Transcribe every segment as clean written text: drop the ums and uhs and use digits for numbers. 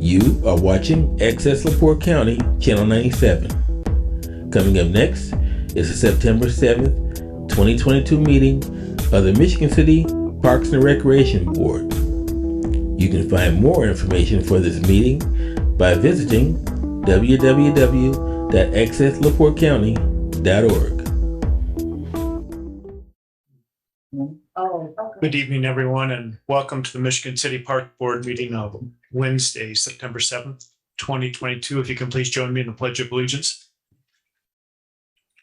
You are watching Access LaPorte County, Channel 97. Coming up next is the September 7th, 2022 meeting of the Michigan City Parks and Recreation Board. You can find more information for this meeting by visiting www.accesslaportecounty.org. Good evening, everyone, and welcome to the Michigan City Park Board meeting of Wednesday, September 7th, 2022. If you can please join me in the Pledge of Allegiance.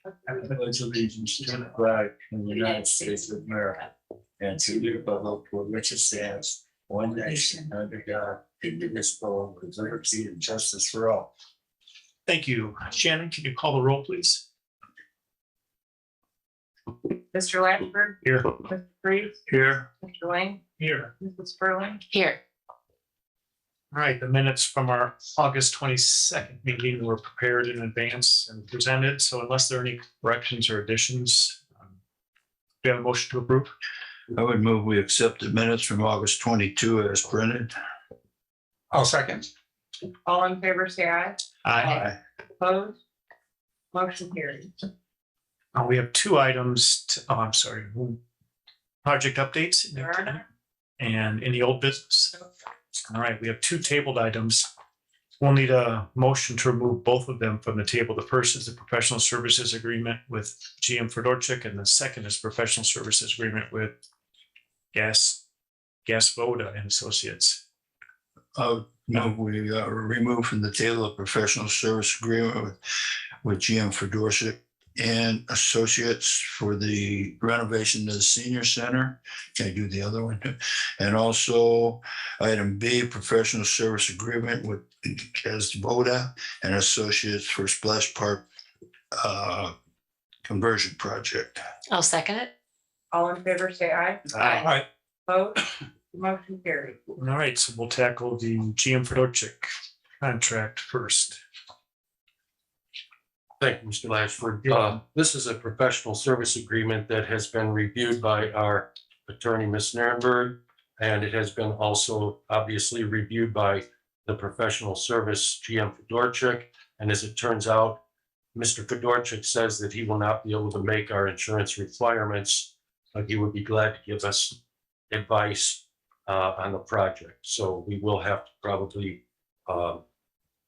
I pledge allegiance to the flag of the United States of America and to the republic for which it stands, one nation under God, indivisible, with liberty and justice for all. Thank you. Shannon, can you call the roll, please? Mr. Lackford. Here. Mr. Freeze. Here. Mr. Lang. Here. Mrs. Spurling. Here. All right, the minutes from our August 22nd meeting were prepared in advance and presented. So unless there are any corrections or additions, do you have a motion to approve? I would move we accept the minutes from August 22 as printed. I'll second. All in favor, say aye. Aye. Opposed? Motion carries. We have two items. Project updates. There are none. And any old business. All right, we have two tabled items. We'll need a motion to remove both of them from the table. The first is the professional services agreement with GM Fedorchik, and the second is professional services agreement with Gas Voda and Associates. No, we remove from the table a professional service agreement with GM Fedorchik and Associates for the renovation of the senior center. Can I do the other one too? And also item B, professional service agreement with Gas Voda and Associates for Splash Park conversion project. I'll second it. All in favor, say aye. Aye. Opposed? Motion carries. All right, so we'll tackle the GM Fedorchik contract first. Thank you, Mr. Lashford. This is a professional service agreement that has been reviewed by our attorney, Ms. Nierenberg, and it has been also obviously reviewed by the professional service GM Fedorchik. And as it turns out, Mr. Fedorchik says that he will not be able to make our insurance requirements, but he would be glad to give us advice on the project. So we will have to probably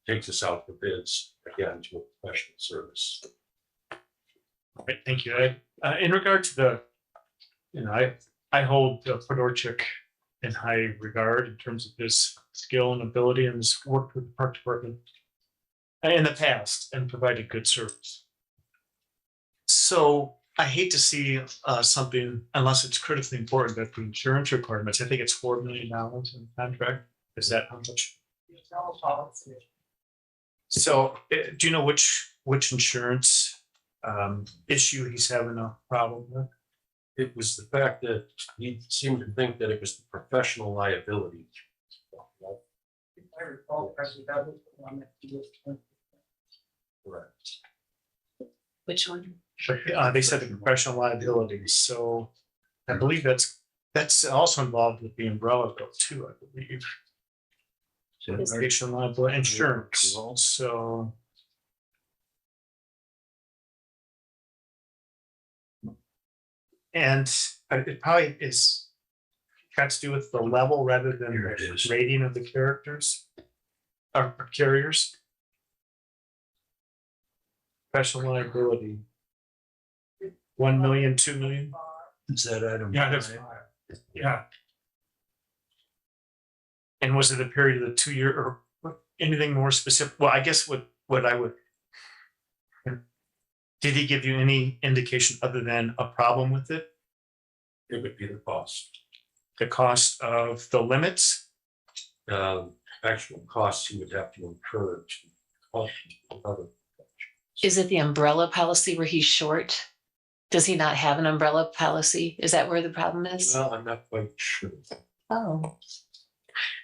take this out for bids again to a professional service. All right, thank you, Ed. In regard to the, I hold Fedorchik in high regard in terms of his skill and ability and his work with the park department in the past and provided good service. So I hate to see something, unless it's critically important, that the insurance requirements, I think it's $4 million in the contract. Is that how much? So do you know which insurance issue he's having a problem with? It was the fact that he seemed to think that it was the professional liability. I recall, President, that was the one that he was. Correct. Which one? They said the professional liability. So I believe that's also involved with the umbrella bill too, I believe. Professional liability insurance. So. And it probably is got to do with the level rather than the rating of the characters or carriers. Professional liability. 1 million, 2 million. Is that item? Yeah, that's yeah. And was it a period of the 2 year or anything more specific? Well, I guess what I would. Did he give you any indication other than a problem with it? It would be the cost. The cost of the limits? Actual costs he would have to incur to other. Is it the umbrella policy where he's short? Does he not have an umbrella policy? Is that where the problem is? Well, I'm not quite sure. Oh.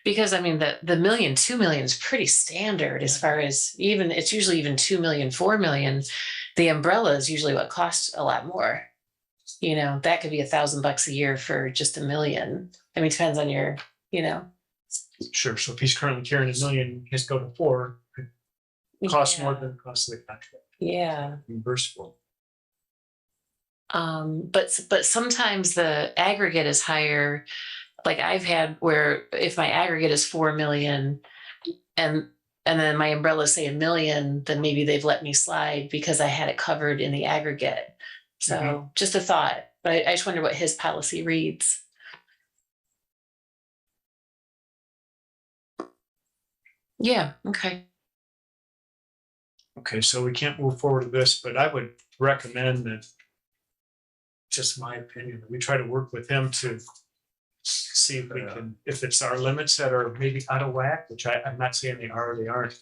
Because I mean, the $1 million, 2 million is pretty standard as far as it's usually even 2 million, 4 million. The umbrella is usually what costs a lot more. That could be $1,000 a year for just $1 million. I mean, it depends on your. Sure, so if he's currently carrying $1 million, his go to 4, could cost more Yeah. than the cost of the contract, Yeah. reimbursable. But sometimes the aggregate is higher. Like I've had where if my aggregate is 4 million and then my umbrella say $1 million, then maybe they've let me slide because I had it covered in the aggregate. So just a thought, but I just wonder what his policy reads. Yeah, okay. Okay, so we can't move forward with this, but I would recommend that, just my opinion, that we try to work with him to see if we can, if it's our limits that are maybe out of whack, which I'm not saying they are, they aren't.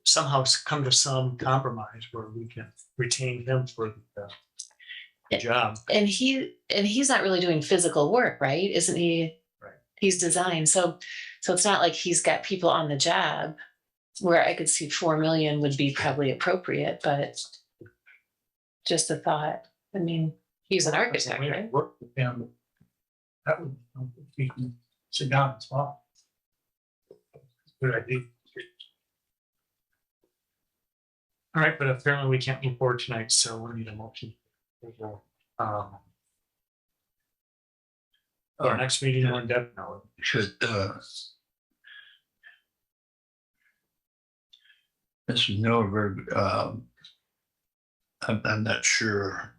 Somehow come to some compromise where we can retain him for the job. And he's not really doing physical work, right? Isn't he? Right. He's designed. So it's not like he's got people on the job where I could see 4 million would be probably appropriate, but just a thought. I mean, he's an architect, right? Work with him. That would, we can sit down and talk. Good idea. All right, but apparently we can't move forward tonight, so we need a motion. Our next meeting, we're in depth now. Should, Mr. Norberg, I'm not sure.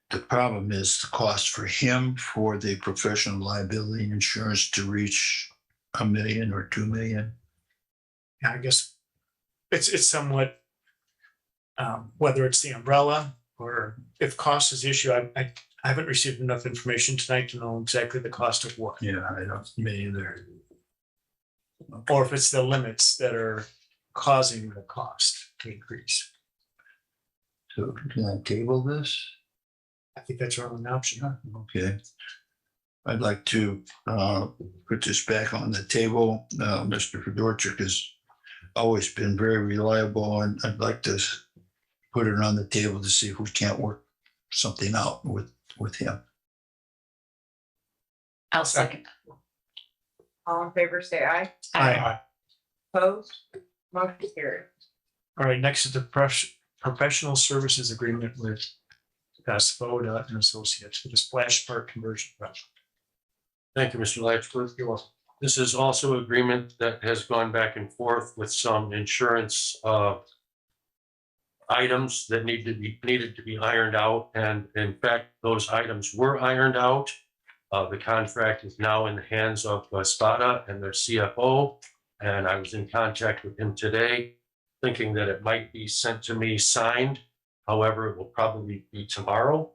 The problem is the cost for him for the professional liability insurance to reach $1 million or 2 million. Yeah, I guess it's somewhat, whether it's the umbrella or if cost is the issue, I haven't received enough information tonight to know exactly the cost of what. Yeah, I don't, me either. Or if it's the limits that are causing the cost to increase. So can I table this? I think that's our only option. Okay. I'd like to put this back on the table. Mr. Fedorchuk has always been very reliable, and I'd like to put it on the table to see if we can't work something out with him. I'll second. All in favor, say aye. Aye. Opposed? Motion carried. All right, next is the professional services agreement with Svoda and Associates for the splash park conversion project. Thank you, Mr. Latchford. You're welcome. This is also agreement that has gone back and forth with some insurance items that needed to be ironed out. And in fact, those items were ironed out. The contract is now in the hands of Spada and their CFO. And I was in contact with him today, thinking that it might be sent to me signed. However, it will probably be tomorrow.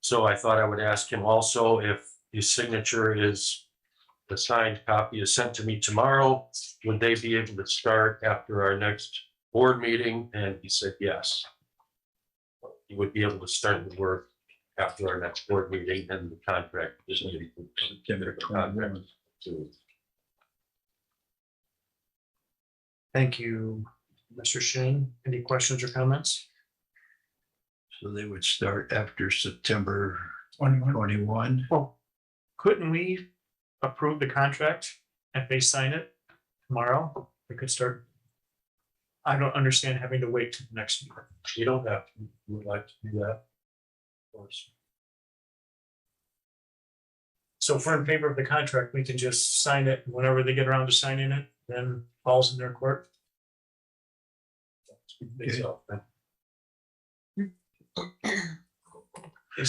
So I thought I would ask him also if his signature is, the signed copy is sent to me tomorrow, would they be able to start after our next board meeting? And he said yes. He would be able to start the work after our next board meeting, and the contract is needed. Thank you, Mr. Shane. Any questions or comments? So they would start after September 21. 21. Well, couldn't we approve the contract if they sign it tomorrow? We could start. I don't understand having to wait till the next meeting. You don't have to, you would like to do that? Of course. So if we're in favor of the contract, we can just sign it whenever they get around to signing it, then falls in their court. Is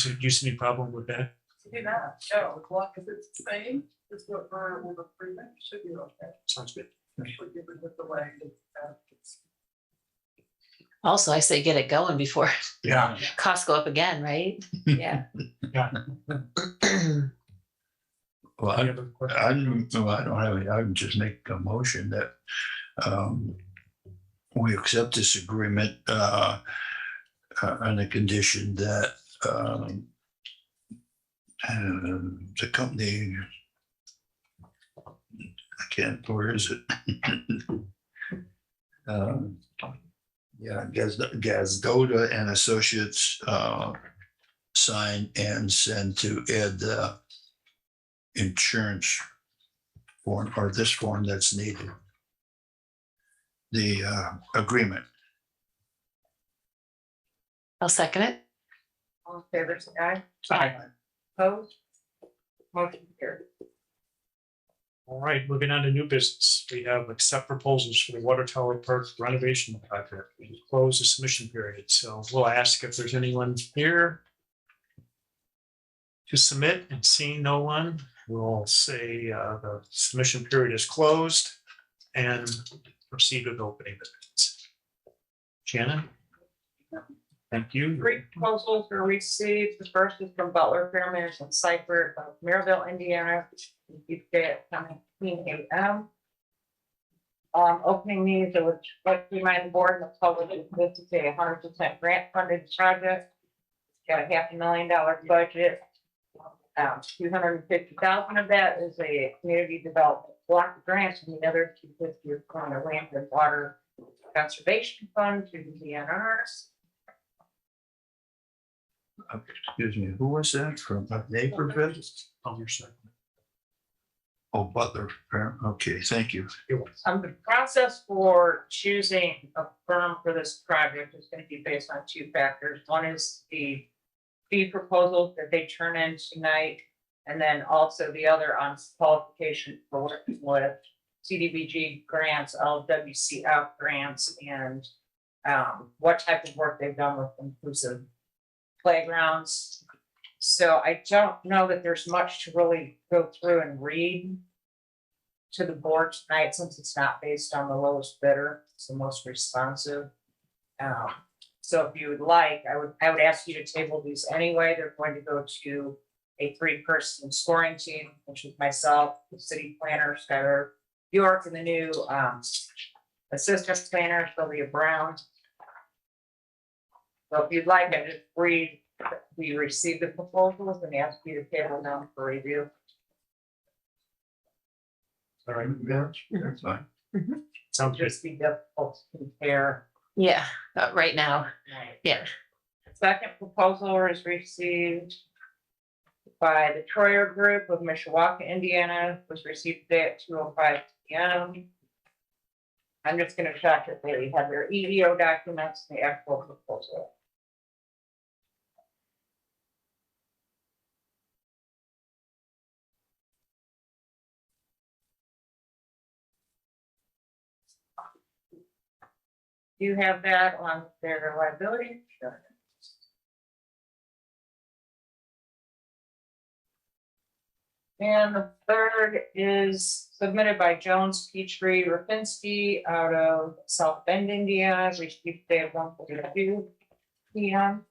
there used to be a problem with that? Do that, no, as long as it's the same, as what we're approving, should be okay. Sounds good. Should give it with the way it's. Also, I say get it going before Yeah. costs go up again, right? Yeah. Well, Any other questions? I don't have any, I would just make a motion that we accept this agreement on the condition that the company, I can't, where is it? Yeah, Gazdota and Associates sign and send to Ed insurance form or this form that's needed. The agreement. I'll second it. All in favor, say aye. Aye. Opposed? Motion carried. All right, moving on to new business. We have accept proposals for the Water Tower Park renovation project. We close the submission period, so we'll ask if there's anyone here to submit, and seeing no one, we'll say the submission period is closed and proceed with opening the bids. Shannon? Thank you. Three proposals were received. The first is from Butler Fairmans and Cypher of Maryville, Indiana. Each day at 10 a.m. Opening these, I would like to remind the board and the public that this is a 100% grant funded project. Got a $500,000 budget. $250,000 of that is a community development block grant, and the other $250,000 is from the Land and Water Conservation Fund to the DNRs. Excuse me, who was that from Naperville? On your side. Oh, Butler. Okay, thank you. The process for choosing a firm for this project is going to be based on two factors. One is the fee proposals that they turn in tonight, and then also the other on qualification for working with CDBG grants, LWCF grants, and what type of work they've done with inclusive playgrounds. So I don't know that there's much to really go through and read to the board tonight, since it's not based on the lowest bidder, it's the most responsive. So if you would like, I would ask you to table these anyway. They're going to go to a 3-person scoring team, which is myself, the city planner, Skylar York, and the new assistant planner, Sylvia Brown. So if you'd like, I just read, we received the proposals and ask you to table them for review. All right, That's fine. sounds good. Just be difficult to compare. Yeah, right now. Yeah. Second proposal is received by the Troyer Group of Mishawaka, Indiana, was received today at 2:05 p.m. I'm just gonna check if they have their EEO documents, and the actual proposal. Do you have that on their liability? Sure. And the third is submitted by Jones Petrie Rapinski out of South Bend, Indiana, received today at 1:42 p.m.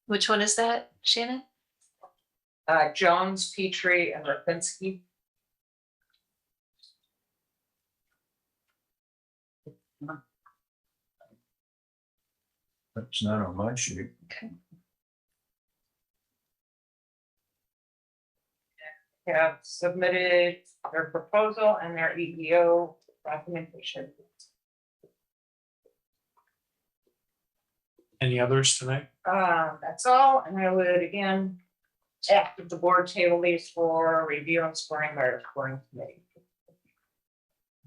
Which one is that, Shannon? Jones, Petrie, and Rapinski. That's not on my sheet. Have submitted their proposal and their EEO documentation. Any others tonight? That's all, and I would again ask that the board table these for review and scoring by the scoring committee.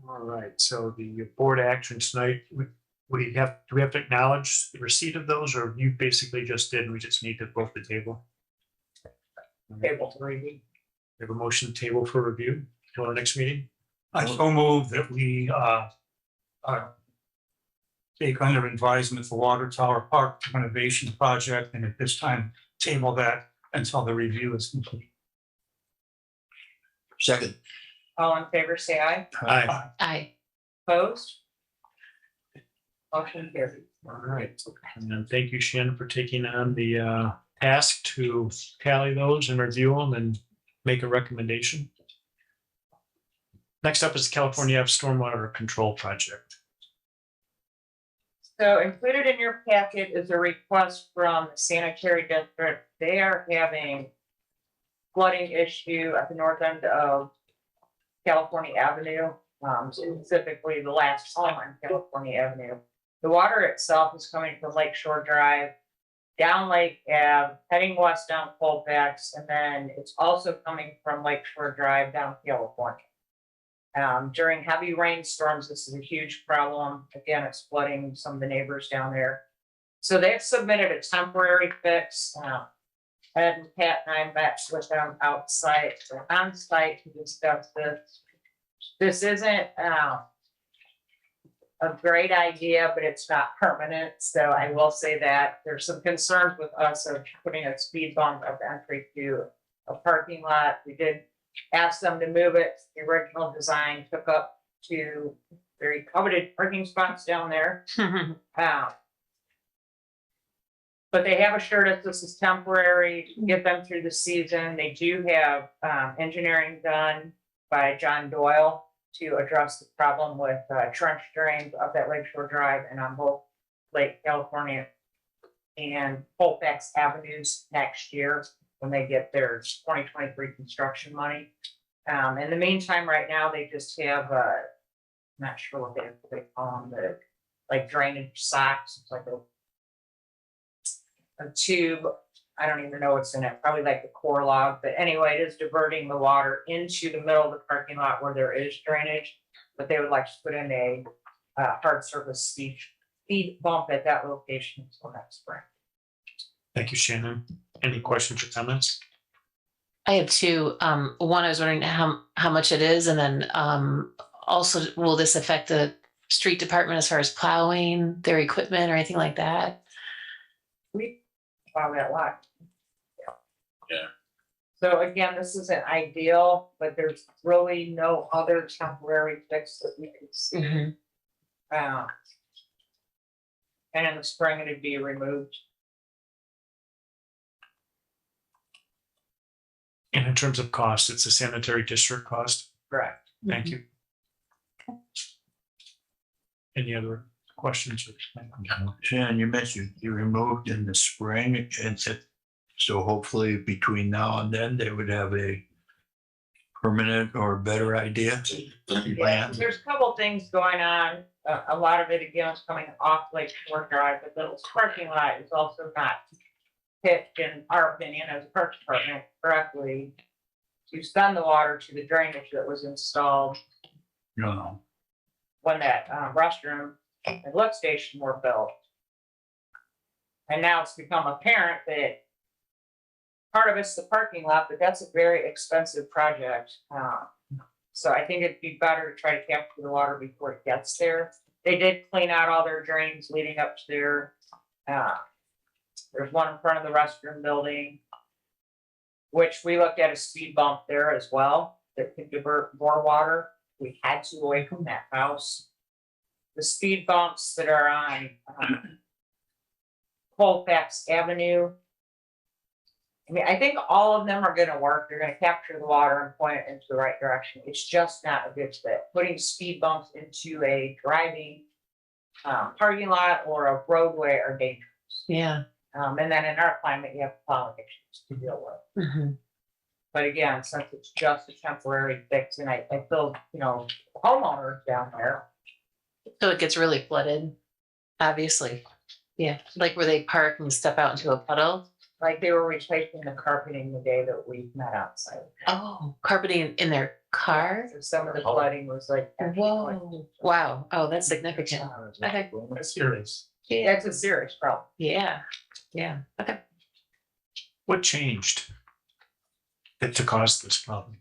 All right, so the board action tonight, do we have to acknowledge the receipt of those, or you basically just did, and we just need to vote the table? Table to review. We have a motion to table for review till our next meeting. I so move that we take under advisement the Water Tower Park renovation project, and at this time table that until the review is complete. Second. All in favor, say aye. Aye. Aye. Opposed? Motion carried. All right, and then thank you, Shannon, for taking on the task to tally those and review them and make a recommendation. Next up is California Stormwater Control Project. So included in your packet is a request from the sanitary district. They are having flooding issue at the north end of California Avenue, specifically the last home on California Avenue. The water itself is coming from Lake Shore Drive, down Lake Ave, heading west down Colfax, and then it's also coming from Lake Shore Drive down California. During heavy rainstorms, this is a huge problem. Again, it's flooding some of the neighbors down there. So they've submitted a temporary fix. Ed and Pat and I met with them outside, on site to discuss this. This isn't a great idea, but it's not permanent. So I will say that there's some concerns with us of putting a speed bump of entry to a parking lot. We did ask them to move it. The original design took up to very coveted parking spots down there. But they have assured us this is temporary, to get them through the season. They do have engineering done by John Doyle to address the problem with trench drains up that Lakeshore Drive and on both Lake California and Colfax Avenues next year when they get their 2023 construction money. In the meantime, right now, they just have, not sure what they call them, the like drainage socks. It's like a tube. I don't even know what's in it, probably like the core log, but anyway, it is diverting the water into the middle of the parking lot where there is drainage. But they would like to put in a hard surface speed bump at that location until next spring. Thank you, Shannon. Any questions or comments? I have two. One, I was wondering how much it is, and then also, will this affect the street department as far as plowing, their equipment or anything like that? We plow that lot. Yeah. So again, this isn't ideal, but there's really no other temporary fix that we can see. And in the spring, it'd be removed. And in terms of cost, it's a sanitary district cost. Correct. Thank you. Any other questions? Shannon, you mentioned you removed in the spring, and so hopefully between now and then, they would have a permanent or better idea. Yeah, plan. there's a couple things going on. A lot of it again is coming off Lake Shore Drive, but the parking lot is also not pitched, in our opinion, as a park department correctly to send the water to the drainage that was installed No, when that restroom and lift station were built. And now it's become apparent that part of it's the parking lot, but that's a very expensive project. So I think it'd be better to try to capture the water before it gets there. They did clean out all their drains leading up to there. There's one in front of the restroom building, which we looked at a speed bump there as well that could divert more water. We had to away from that house. The speed bumps that are on Colfax Avenue. I mean, I think all of them are gonna work. They're gonna capture the water and point it into the right direction. It's just not a good fit. Putting speed bumps into a driving parking lot or a roadway are dangerous. Yeah. And then in our climate, you have plow issues to deal with. But again, since it's just a temporary fix, and I feel, homeowners down there, So it gets really flooded, obviously. Yeah, like where they park and step out into a puddle. like they were replacing the carpeting the day that we met outside. Oh, carpeting in their car? So some of the flooding was like. Whoa, wow. Oh, that's significant. Okay. That's serious. Yeah, That's a serious problem. yeah, okay. What changed to cause this problem?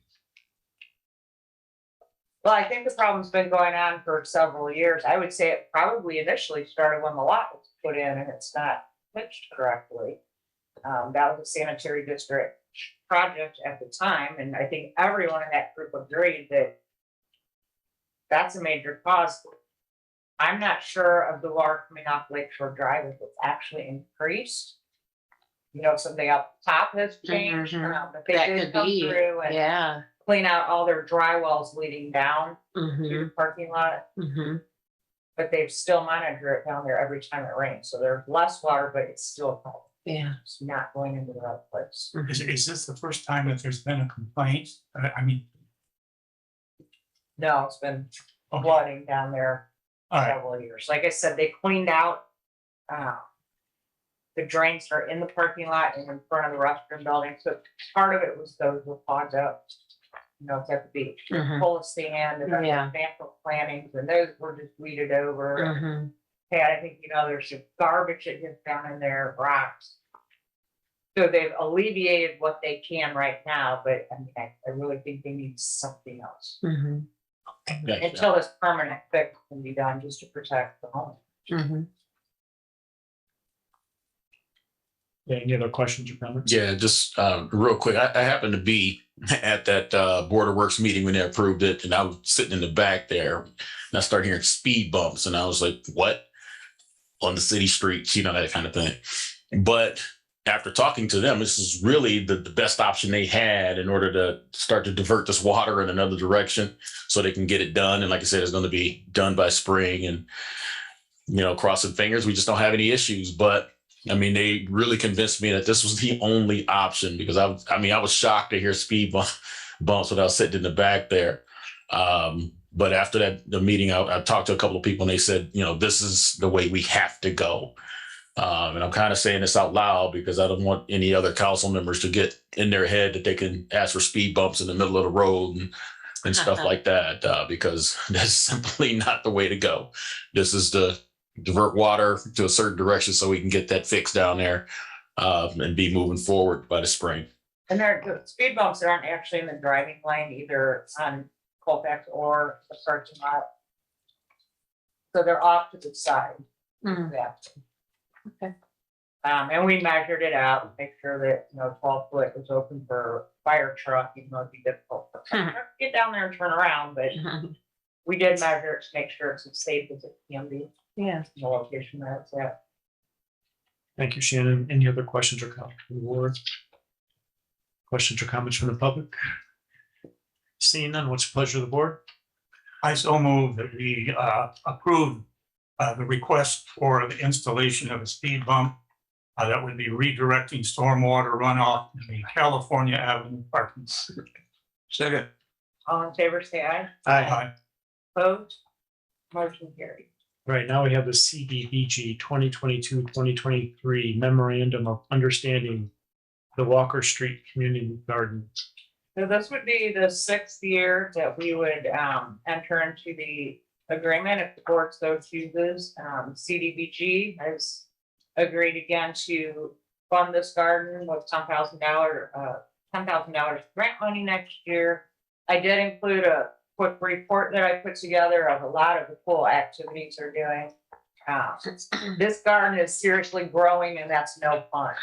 Well, I think the problem's been going on for several years. I would say it probably initially started when the lot was put in and it's not pitched correctly. That was a sanitary district project at the time, and I think everyone in that group agreed that that's a major cause. I'm not sure of the water coming off Lakeshore Drive if it's actually increased. Something up top has changed, but they That did could come be, through and yeah. clean out all their dry wells leading down to the parking lot. But they've still monitor it down there every time it rains, so there's less water, but it's still Yeah. it's not going into the right place. Is this the first time that there's been a complaint? I mean, No, it's been okay, flooding down there All right. several years. Like I said, they cleaned out the drains that are in the parking lot and in front of the restroom building. So part of it was those were clogged up. You know, it's at the beach, Mhm. full of sand and Yeah. natural plantings, and those were just weeded over. Mhm. Hey, I think, you know, there's some garbage that gets down in there, rocks. So they've alleviated what they can right now, but I mean, I really think they need something else. Mhm. Until this permanent fix can be done, just to protect the home. Mhm. Yeah, any other questions or comments? Yeah, just real quick. I happened to be at that Board of Works meeting when they approved it, and I was sitting in the back there, and I started hearing speed bumps, and I was like, "What?" On the city streets, you know, that kind of thing. But after talking to them, this is really the best option they had in order to start to divert this water in another direction, so they can get it done. And like I said, it's going to be done by spring. And you know, crossing fingers, we just don't have any issues. But I mean, they really convinced me that this was the only option, because I was shocked to hear bumps when I was sitting in the back there. But after the meeting, I talked to a couple of people, and they said, you know, this is the way we have to go. And I'm kind of saying this out loud because I don't want any other council members to get in their head that they can ask for speed bumps in the middle of the road and stuff like that, because that's simply not the way to go. This is to divert water to a certain direction so we can get that fixed down there and be moving forward by the spring. And the speed bumps aren't actually in the driving lane either on Colfax or the parking lot. So they're off to the side. Mhm. Yeah. Okay. And we measured it out, make sure that, you know, 12 foot was open for fire truck, even though it'd be difficult for fire truck to get down there and turn around, but Mhm. we did measure it to make sure it's as safe as it can be Yeah. in the location that it's at. Thank you, Shannon. Any other questions or comments from the board? Questions or comments from the public? Seeing none, what's the pleasure of the board? I so move that we approve the request for the installation of a speed bump that would be redirecting stormwater runoff in the California Avenue parking. Second. All in favor, say aye. Aye. Opposed? Motion carried. Right now, we have the CDBG 2022-2023 Memorandum of Understanding, the Walker Street Community Garden. So this would be the 6th year that we would enter into the agreement if the board so chooses. CDBG has agreed again to fund this garden with $10,000 grant money next year. I did include a quick report that I put together of a lot of the cool activities they're doing. This garden is seriously growing, and that's no fun.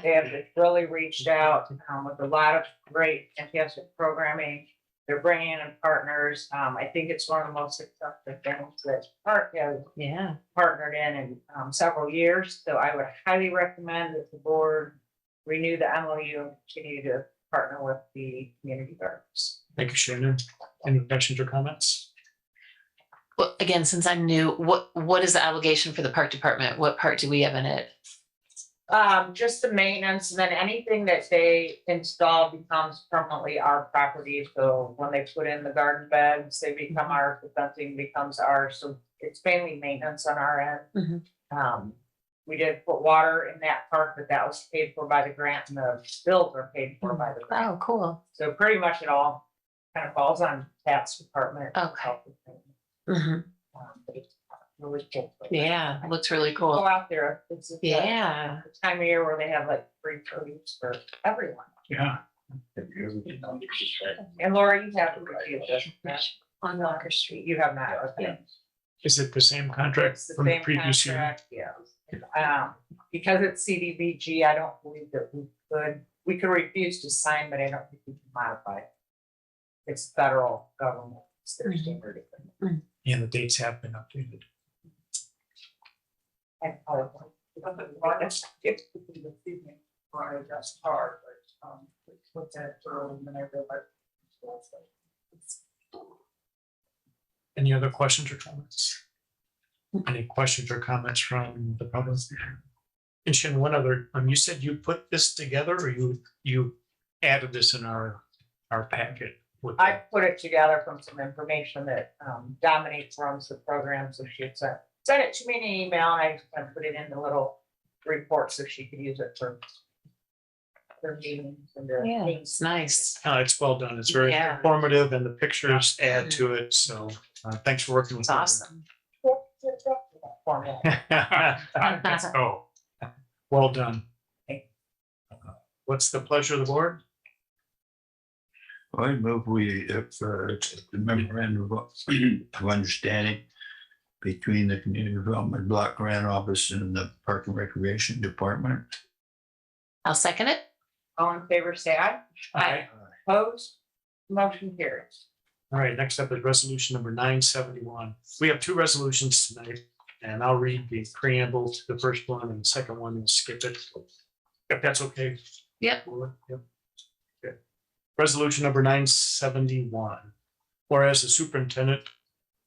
They have just really reached out with a lot of great, fantastic programming. They're bringing in partners. I think it's one of the most successful things that Park has Yeah. partnered in several years. So I would highly recommend that the board renew the MOU and continue to partner with the community gardens. Thank you, Shannon. Any questions or comments? Well, again, since I'm new, what is the obligation for the park department? What part do we have in it? Just the maintenance, and then anything that they install becomes permanently our property. So when they put in the garden beds, they become ours, the fencing becomes ours. So it's mainly maintenance on our end. We did put water in that park, but that was paid for by the grant, and the bills are paid for by the grant. Oh, cool. So pretty much it all kind of falls on Pat's department. Okay. Mhm. But it's really cool. Yeah, looks really Go cool. out there. It's the Yeah. time of year where they have like free produce for everyone. Yeah. And Laura, you have to review this. On Walker Street. You have not, okay. Is it the same contract It's the from the same previous year? contract, yeah. Because it's CDBG, I don't believe that we could refuse to sign, but I don't think we can modify it. It's federal government, it's their standard. And the dates have been updated. And That's hard, but, what's that early when I realized. Any other questions or comments? Any questions or comments from the public? And Shannon, one other, you said you put this together, or you added this in our packet? with I put it together from some information that Dominique runs the program, so she had sent it to me in an email, and I just kind of put it in the little report so she could use it for meetings and their Yeah, things. it's nice. it's well done. It's very Yeah. informative and the pictures add to it. So thanks for working with It's awesome. Format. Let's go. Well done. What's the pleasure of the board? I move we, the memorandum of understanding between the Community Development Block Grant Office and the Park and Recreation Department. I'll second it. All in favor, say aye. Aye. Opposed? Motion carries. All right, next up is resolution number 971. We have two resolutions tonight, and I'll read the preamble to the first one and the second one and skip it. If that's okay. Yep. Yep. Okay. Resolution number 971. Whereas the superintendent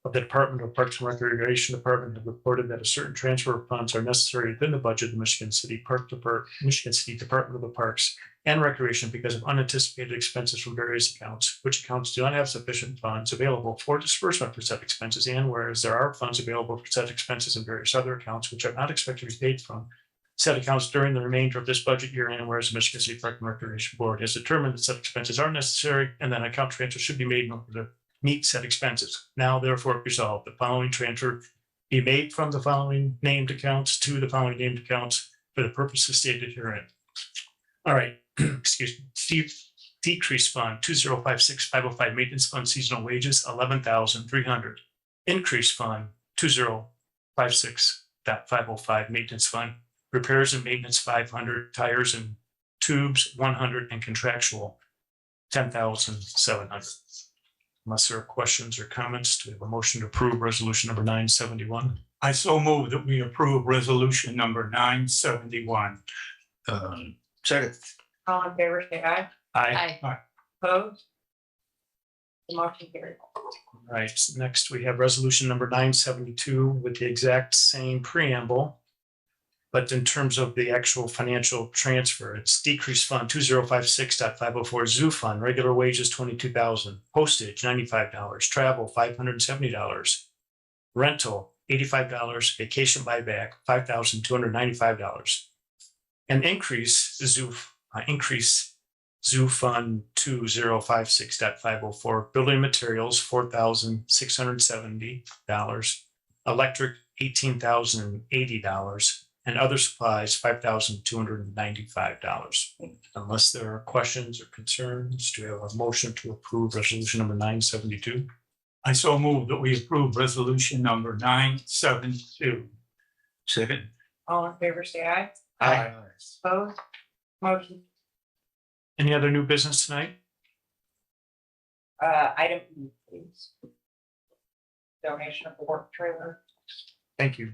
of the Department of Parks and Recreation Department have reported that a certain transfer of funds are necessary within the budget of the Michigan City Department of the Parks and Recreation because of unanticipated expenses from various accounts, which accounts do not have sufficient funds available for disbursement for said expenses, and whereas there are funds available for said expenses in various other accounts which are not expected to be paid from said accounts during the remainder of this budget year, and whereas the Michigan City Park and Recreation Board has determined that said expenses are necessary and that an account transfer should be made in order to meet said expenses. Now therefore resolved, the following transfer be made from the following named accounts to the following named accounts for the purposes stated herein. All right, excuse me. Decrease fund 2056-505 maintenance fund seasonal wages 11,300. Increase fund 2056.505 maintenance fund repairs and maintenance 500, tires and tubes 100, and contractual 10,700. Unless there are questions or comments, do we have a motion to approve resolution number 971? I so move that we approve resolution number 971. Second. All in favor, say aye. Aye. Opposed? The motion carries. All right, next we have resolution number 972 with the exact same preamble. But in terms of the actual financial transfer, it's decreased fund 2056.504 zoo fund, regular wages 22,000, postage $95, travel $570, rental $85, vacation buyback $5,295. And increase zoo fund 2056.504 building materials $4,670, electric $18,080. And other supplies, $5,295. Unless there are questions or concerns, do we have a motion to approve resolution number 972? I so move that we approve resolution number 972. Second. All in favor, say aye. Aye. Opposed? Motion, Any other new business tonight? item E, please. Donation of the work trailer. Thank you.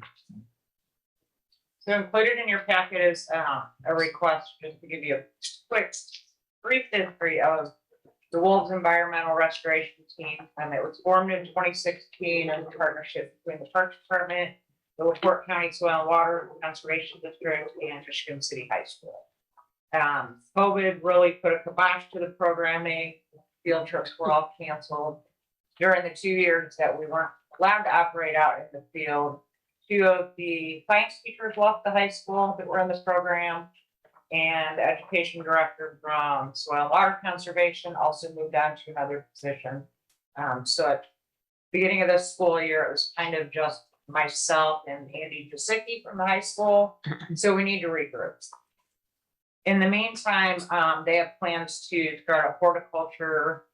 So included in your packet is a request, just to give you a quick brief history of the Wolves Environmental Restoration Team. It was formed in 2016 in partnership between the Parks Department, the LaPorte County Soil and Water Conservation District, and Michigan City High School. COVID really put a kibosh to the programming. Field trips were all canceled. During the 2 years that we weren't allowed to operate out in the field, 2 of the science teachers left the high school that were in this program, and the education director from Soil and Water Conservation also moved on to another position. So at the beginning of this school year, it was kind of just myself and Andy Jasicki from the high school. So we need to regroup. In the meantime, they have plans to start a horticulture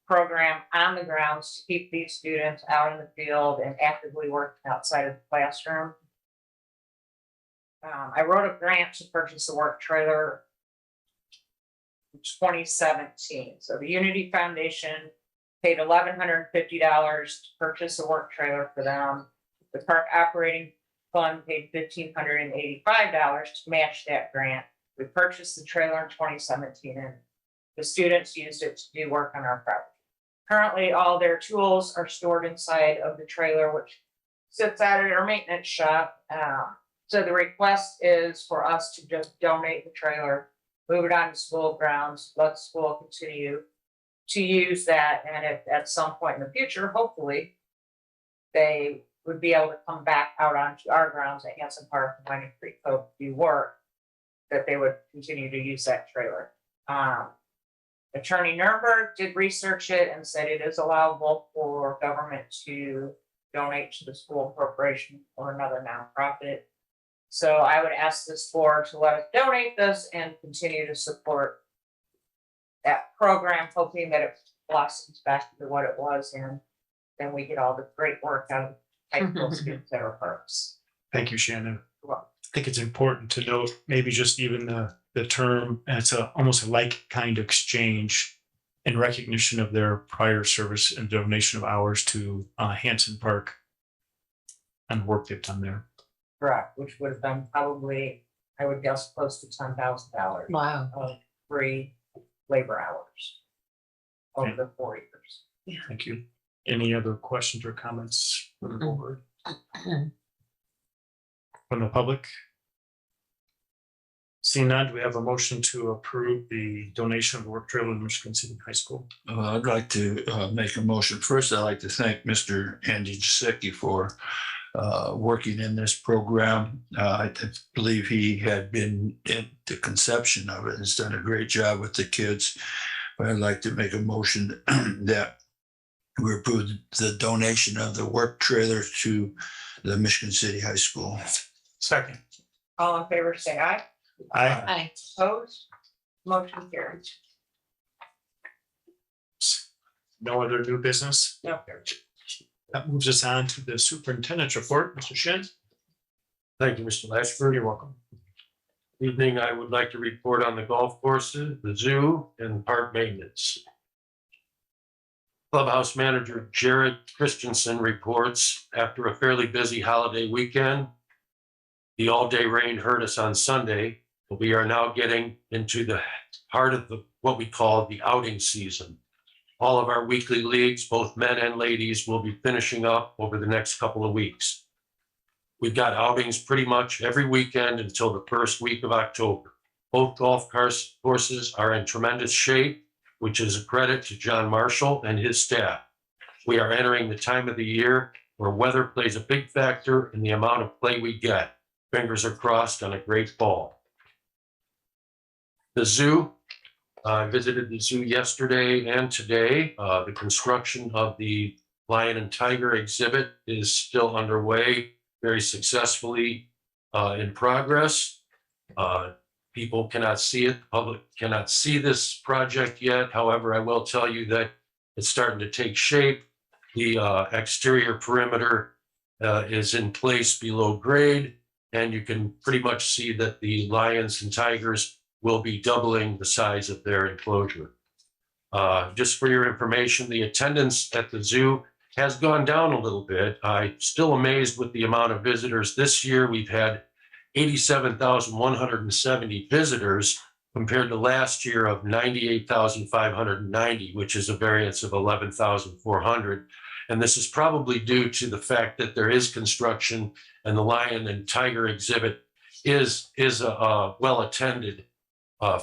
program on the grounds to keep these students out in the field and actively working outside of the classroom. I wrote a grant to purchase a work trailer in 2017. So the Unity Foundation paid $1,150 to purchase a work trailer for them. The park operating fund paid $1,585 to match that grant. We purchased the trailer in 2017 and the students used it to do work on our property. Currently, all their tools are stored inside of the trailer, which sits out at our maintenance shop. So the request is for us to just donate the trailer, move it on to school grounds, let school continue to use that, and if at some point in the future, hopefully, they would be able to come back out onto our grounds at Hanson Park and Mining Creek to do work, that they would continue to use that trailer. Attorney Nuremberg did research it and said it is allowable for government to donate to the school corporation or another nonprofit. So I would ask this board to let us donate this and continue to support that program, hoping that it blossoms back to what it was, and then we get all the great work out of high school students that are parks. Thank you, Shannon. I think it's important to note, maybe just even the term, and it's almost a like kind exchange in recognition of their prior service and donation of hours to Hanson Park and work they've done there. Correct, which would have been probably, I would guess, close to $10,000 Wow. of free labor hours over the 4 years. Thank you. Any other questions or comments from the board? From the public? Seeing none, do we have a motion to approve the donation of the work trailer in Michigan City High School? I'd like to make a motion. First, I'd like to thank Mr. Andy Jasecki for working in this program. I believe he had been in the conception of it and has done a great job with the kids. But I'd like to make a motion that we approve the donation of the work trailer to the Michigan City High School. Second. All in favor, say aye. Aye. Hi. Opposed? Motion carries. No other new business? No. That moves us on to the superintendent's report. Mr. Shin, Thank you, Mr. Lashford. you're welcome. Evening, I would like to report on the golf courses, the zoo, and park maintenance. Clubhouse manager Jared Christensen reports after a fairly busy holiday weekend, the all-day rain hurt us on Sunday, but we are now getting into the heart of what we call the outing season. All of our weekly leagues, both men and ladies, will be finishing up over the next couple of weeks. We've got outings pretty much every weekend until the first week of October. Both golf courses are in tremendous shape, which is a credit to John Marshall and his staff. We are entering the time of the year where weather plays a big factor in the amount of play we get. Fingers are crossed on a great fall. The zoo, I visited the zoo yesterday and today. The construction of the lion and tiger exhibit is still underway, very successfully in progress. People cannot see it, the public cannot see this project yet. However, I will tell you that it's starting to take shape. The exterior perimeter is in place below grade, and you can pretty much see that the lions and tigers will be doubling the size of their enclosure. Just for your information, the attendance at the zoo has gone down a little bit. I'm still amazed with the amount of visitors. This year, we've had 87,170 visitors compared to last year of 98,590, which is a variance of 11,400. And this is probably due to the fact that there is construction and the lion and tiger exhibit is a well-attended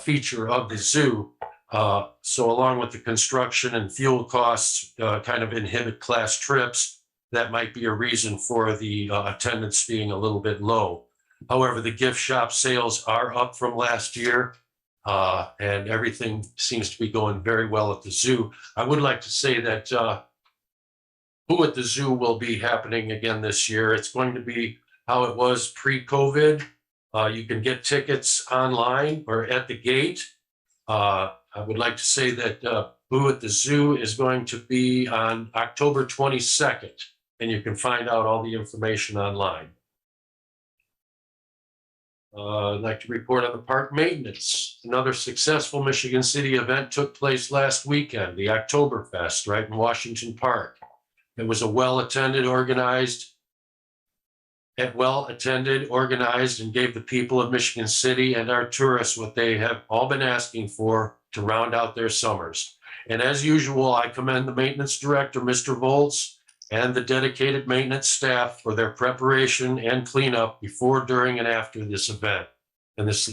feature of the zoo. So along with the construction and fuel costs kind of inhibit class trips, that might be a reason for the attendance being a little bit low. However, the gift shop sales are up from last year, and everything seems to be going very well at the zoo. I would like to say that Who at the Zoo will be happening again this year. It's going to be how it was pre-COVID. You can get tickets online or at the gate. I would like to say that Boo at the Zoo is going to be on October 22nd, and you can find out all the information online. I'd like to report on the park maintenance. Another successful Michigan City event took place last weekend, the Oktoberfest, right in Washington Park. It was a well-attended, organized, and gave the people of Michigan City and our tourists what they have all been asking for to round out their summers. And as usual, I commend the maintenance director, Mr. Volz, and the dedicated maintenance staff for their preparation and cleanup before, during, and after this event. And this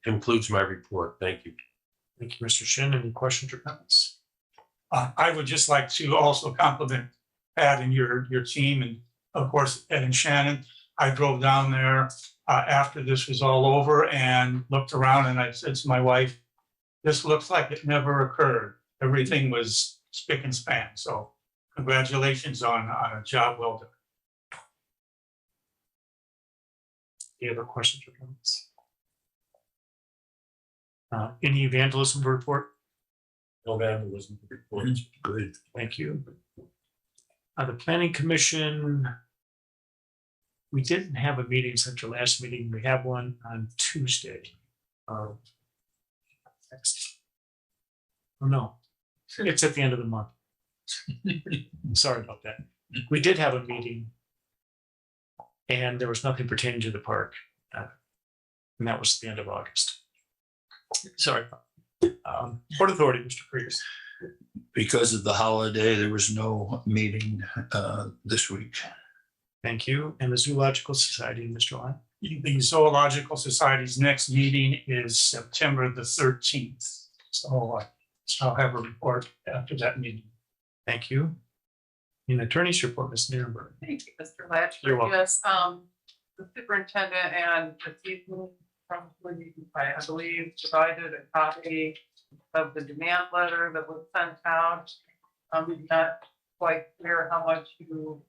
concludes my report. Thank you. Thank you, Mr. Shin. Any questions or comments? I would just like to also compliment Pat and your team, and of course, Ed and Shannon. I drove down there after this was all over and looked around, and I said to my wife, this looks like it never occurred. Everything was spick and span. So congratulations on a job well done. Any other questions or comments? Any vandalism report? No vandalism reports. Good. Thank you. The planning commission. We didn't have a meeting since your last meeting. We have one on Tuesday. Next. Oh, no, it's at the end of the month. Sorry about that. We did have a meeting. And there was nothing pertaining to the park. And that was the end of August. Sorry. Port Authority, Mr. Priest. Because of the holiday, there was no meeting this week. Thank you. And the Zoological Society, Mr. Lyon. The Zoological Society's next meeting is September the 13th. So I'll have a report after that meeting. Thank you. In attorney's report, Ms. Nierenberg. Thank you, Mr. You're Latchford. welcome. Yes, the superintendent and the people probably, I believe, provided a copy of the demand letter that was sent out. Not quite clear how much you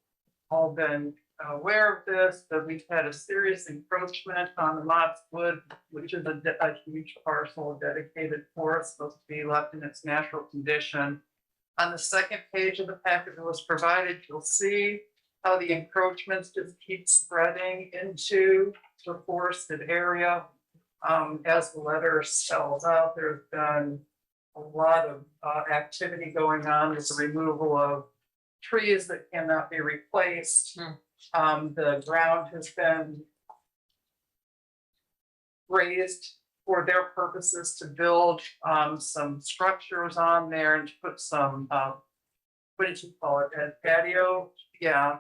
all been aware of this, but we've had a serious encroachment on the Mott's Wood, which is a huge parcel dedicated forest supposed to be left in its natural condition. On the second page of the packet that was provided, you'll see how the encroachments just keep spreading into the forested area. As the letter spells out, there's been a lot of activity going on with the removal of trees that cannot be replaced. The ground has been raised for their purposes to build some structures on there and to put some, what did you call it, a patio? Yeah,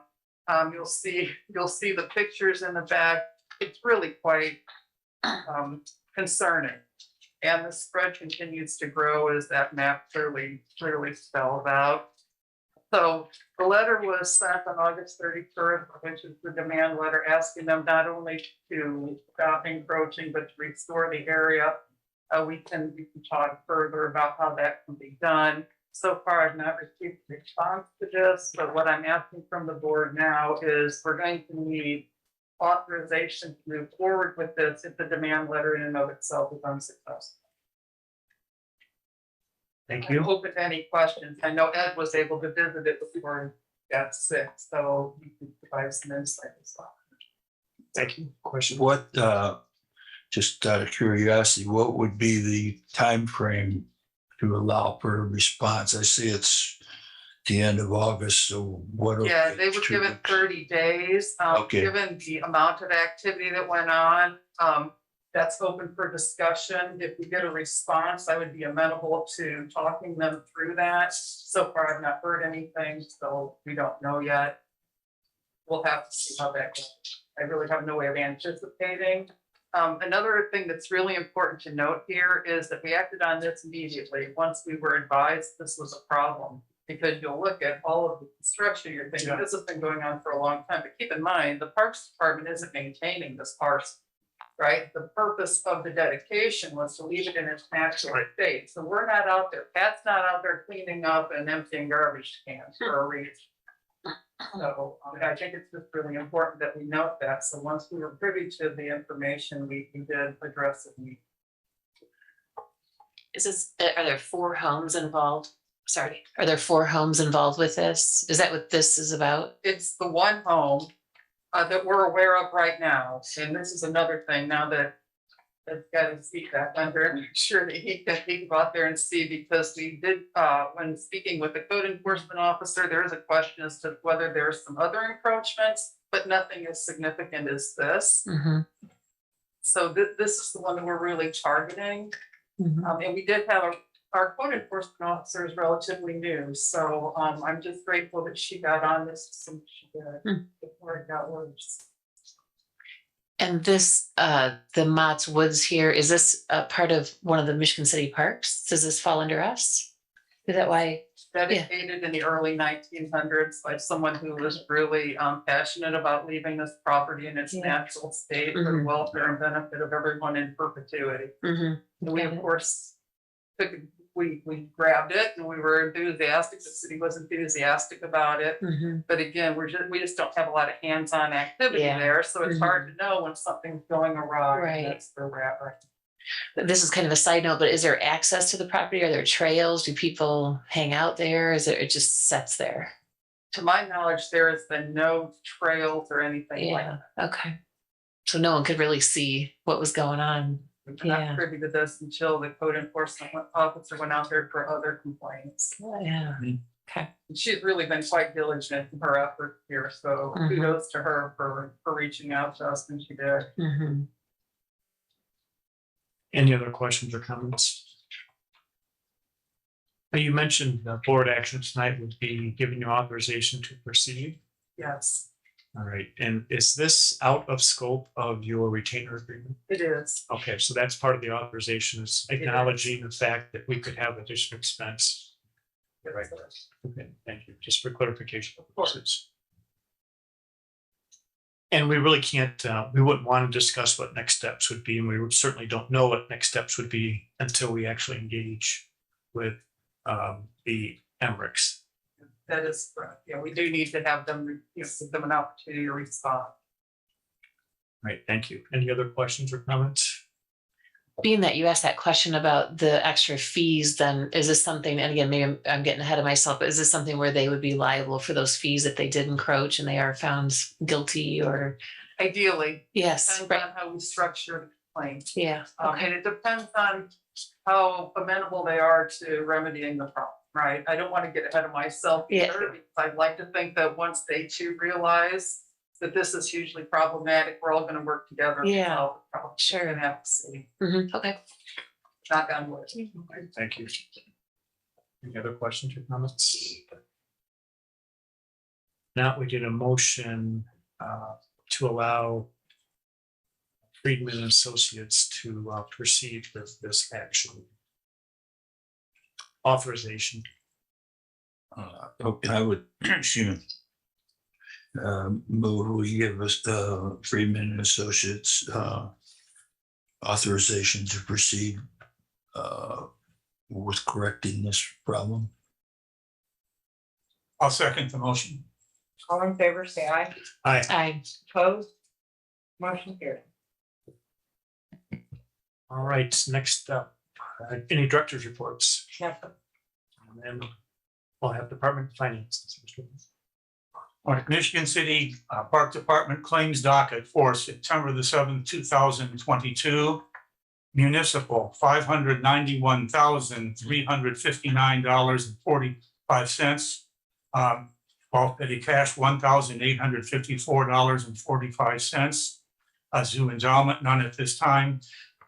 you'll see the pictures in the back. It's really quite concerning. And the spread continues to grow as that map clearly spells out. So the letter was sent on August 31st, which is the demand letter asking them not only to stop encroaching, but to restore the area. We can talk further about how that can be done. So far, I've not received a response to this, but what I'm asking from the board now is we're going to need authorization to move forward with this if the demand letter in and of itself is unsuccessful. Thank I'm you. open to any questions. I know Ed was able to visit it before he got sick, so you can provide some insight as well. Thank you. Question. What, just out of curiosity, what would be the time frame to allow for a response? I see it's the end of August, so what? Yeah, they were 2 given weeks? 30 days. Okay. Given the amount of activity that went on, that's open for discussion. If we get a response, I would be amenable to talking them through that. So far, I've not heard anything, so we don't know yet. We'll have to see how that goes. I really have no way of anticipating. Another thing that's really important to note here is that we acted on this immediately once we were advised this was a problem. Because you'll look at all of the construction, you're thinking, this has been going on for a long time, but keep in mind, the Parks Department isn't maintaining this parcel, right? The purpose of the dedication was to leave it in its natural state. So we're not out there, Pat's not out there cleaning up and emptying garbage cans for a reason. So I think it's just really important that we note that. So once we were privy to the information, we did address it. Are there 4 homes involved? Sorry, are there 4 homes involved with this? Is that what this is about? It's the one home that we're aware of right now. And this is another thing now that it's got his feet back under and make sure that he can go out there and see, because we did, when speaking with the code enforcement officer, there is a question as to whether there's some other encroachments, but nothing as significant as this. So this is the one that we're really targeting. And we did have our code enforcement officer is relatively new, so I'm just grateful that she got on this before it got worse. And this, the Mott's Woods here, is this a part of one of the Michigan City parks? Does this fall under us? Is that why? dedicated in the early 1900s by someone who was really passionate about leaving this property in its Yeah. natural state for the Mhm. welfare and benefit of everyone in perpetuity. Mhm. And we, Got of it. course, we grabbed it and we were enthusiastic. The city was enthusiastic about it. Mhm. But again, we just don't have a lot of hands-on activity Yeah. there, so it's hard to know when something's going awry. Right. And that's where we're at right This is kind of a side note, but is there access to the property? Are there trails? Do people hang out there? Is it just sets there? to my knowledge, there has been no trails or anything like Yeah. that. Okay. So no one could really see what was going on. We're Yeah. not privy to this until the code enforcement officer went out there for other complaints. Yeah. Okay. And she's really been quite diligent in her effort here, so Mhm. kudos to her for reaching out to us when she did. Mhm. Any other questions or comments? Now, you mentioned the board action tonight would be giving you authorization to proceed. Yes, All right, and is this out of scope of your retainer agreement? it is. Okay, so that's part of the authorization is acknowledging the fact that we could have additional expense. Right. Okay, thank you. Just for clarification purposes. And we really can't, we wouldn't want to discuss what next steps would be, and we certainly don't know what next steps would be until we actually engage with the Emmericks. That is correct. Yeah, we do need to have them, give them an opportunity to respond. Right, thank you. Any other questions or comments? Being that you asked that question about the extra fees, then is this something, and again, maybe I'm getting ahead of myself, but is this something where they would be liable for those fees if they did encroach and they are found guilty or? Ideally, Yes, depends right. on how we structure the claim. Yeah. Okay. And it depends on how amenable they are to remedying the problem, right? I don't want to get ahead of myself Yeah. either, because I'd like to think that once they too realize that this is hugely problematic, we're all gonna work together. and Yeah. solve the problem. Sure. We're gonna have to see, Mhm. Okay. knock on wood. Okay, thank you. Any other questions or comments? Now we did a motion to allow Friedman and Associates to proceed with this action. Authorization. Okay, I would, excuse me. Move, we give us Friedman and Associates authorization to proceed with correcting this problem. I'll second the motion. All in favor, say aye. I, Opposed? Motion carried. All right, next up, any director's reports? Nothing. And then we'll have Department of Finance. On Michigan City Park Department claims docket for September the 7th, 2022. Municipal, $591,359.45. While petty cash, $1,854.45. Zoo endowment, none at this time,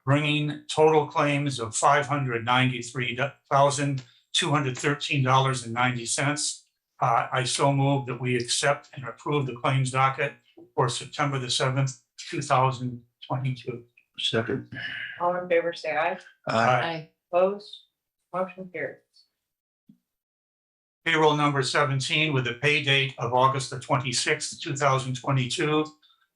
bringing total claims of $593,213.90. I so move that we accept and approve the claims docket for September the 7th, 2022. Second. All in favor, say aye. I, Opposed? Motion carried. Payroll number 17 with a pay date of August the 26th, 2022.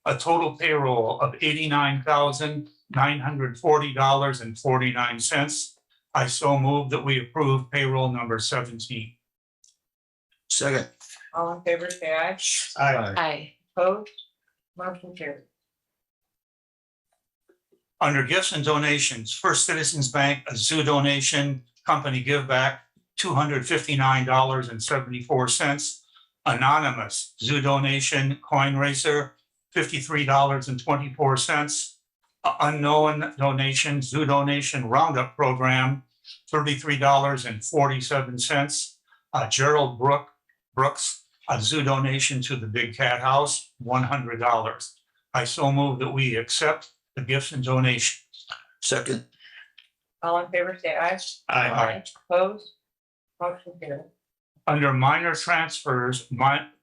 A total payroll of $89,940.49. I so move that we approve payroll number 17. Second. All in favor, say aye. I, Opposed? Motion carried. Under gifts and donations, First Citizens Bank, a zoo donation, company give back, $259.74. Anonymous zoo donation, coin racer, $53.24. Unknown donation, zoo donation roundup program, $33.47. Gerald Brooks, a zoo donation to the Big Cat House, $100. I so move that we accept the gifts and donations. Second. All in favor, say aye. Aye. Opposed? Motion carried. Under minor transfers,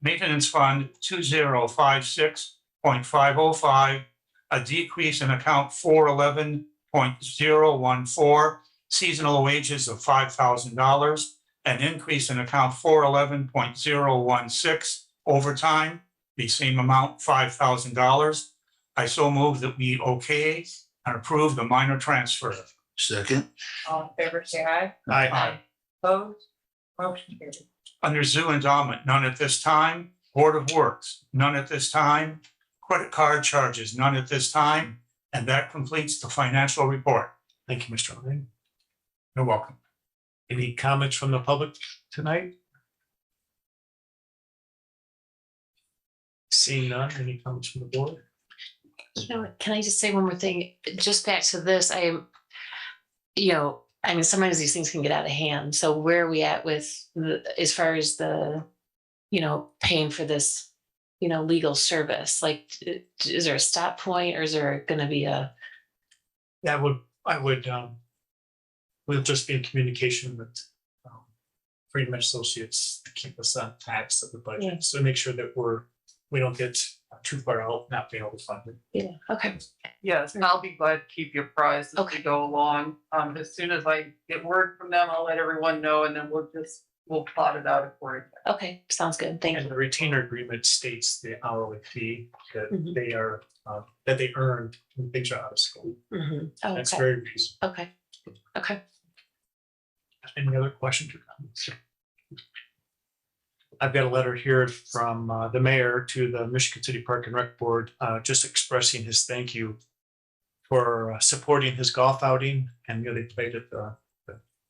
maintenance fund 2056.505, a decrease in account 411.014, seasonal wages of $5,000, an increase in account 411.016 overtime, the same amount, $5,000. I so move that we okay and approve the minor transfer. Second. All in favor, say aye. Aye. Opposed? Motion carried. Under zoo endowment, none at this time. Board of Works, none at this time. Credit card charges, none at this time. And that completes the financial report. Thank you, Mr. Lane. You're welcome. Any comments from the public tonight? Seeing none, any comments from the board? You know, what, can I just say one more thing? Just back to this, I mean, sometimes these things can get out of hand. So where are we at with as far as the, paying for this, legal service? Like, is there a stop point or is there going to be a? We'll just be in communication with Freedom Associates to keep us on tax of the Yeah. budget. So make sure that we don't get too far out, not being able to fund it. Yeah, okay. Yes, and I'll be glad to keep you apprised as Okay. we go along. As soon as I get word from them, I'll let everyone know, and then we'll plot it out accordingly. Okay, sounds good. Thank And you. the retainer agreement states the hourly fee that Mhm. they are, that they earn when things are out of school. Mhm. Oh, That's okay, very reasonable. okay. Okay. Any other questions or comments? I've got a letter here from the mayor to the Michigan City Park and Rec Board, just expressing his thank you for supporting his golf outing, and they played at the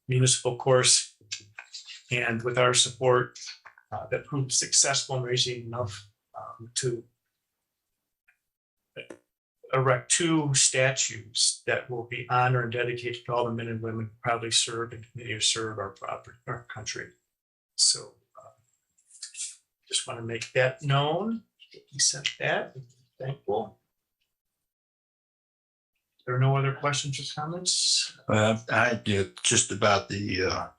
municipal course. And with our support, that proved successful in raising enough to erect 2 statues that will be honored and dedicated to all the men and women who proudly serve and continue to serve our property, our country. So just want to make that known. We sent that. Thankful. There are no other questions or comments? I did just about the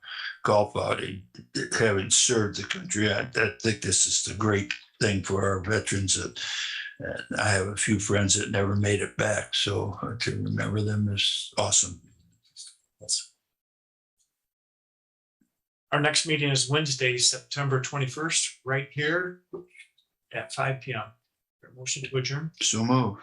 golf outing, having served the country. I think this is a great thing for our veterans. And I have a few friends that never made it back, so to remember them is awesome. Our next meeting is Wednesday, September 21st, right here at 5 p.m. Motion to adjourn. So move.